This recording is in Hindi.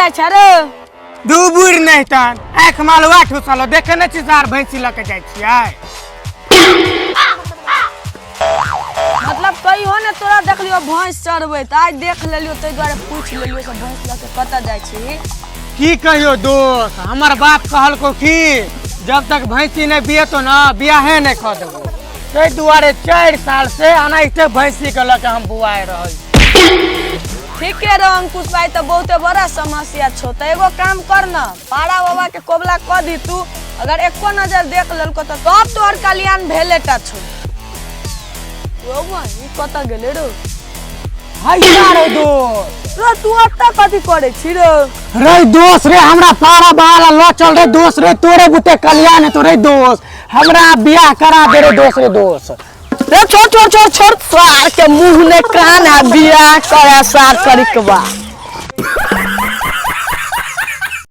जाय छ रे दू बुढ़ नहीं तन आँख मालवा ठुसलो देखे न छी सार भैंसी लके जाय छियै। मतलब कही हो ने तोरा देख लियो भैंस चरबै त आज देख लेलियो तै द्वारे पूछ लेलियो से भैंस लके कत जाय छी। की कहियो दोस्त हमर बाप कहलको कि जब तक भैंसी नहीं बियतो ना बियाहे नहीं ख देबो तै दुआरे 4 साल से अनाइते भैंसी के लके हम बुआए रहल। ठीक है रे अंकुश भाई तो बहुते बड़ा समस्या छो त एगो काम कर न पाड़ा बाबा के कोबला क दी तू अगर एको नजर देख लेलको त तब तोहर कल्याण भेलेटा छो। रोबा ई कत गेले रे हैया रे दोस्त रे तू अत्ता कथि करे छी रे रे दोस्त रे हमरा पारा बाला ल चल रे दोस्त रे तोरे बुते कल्याण है तो रे दोस्त हमरा बियाह करा दे रे दोस्त रे दोस्त रे छोड़ छोड़ छोड़ छोड़ सार के मुंह ने कान है बियाह करे सार करी के बा।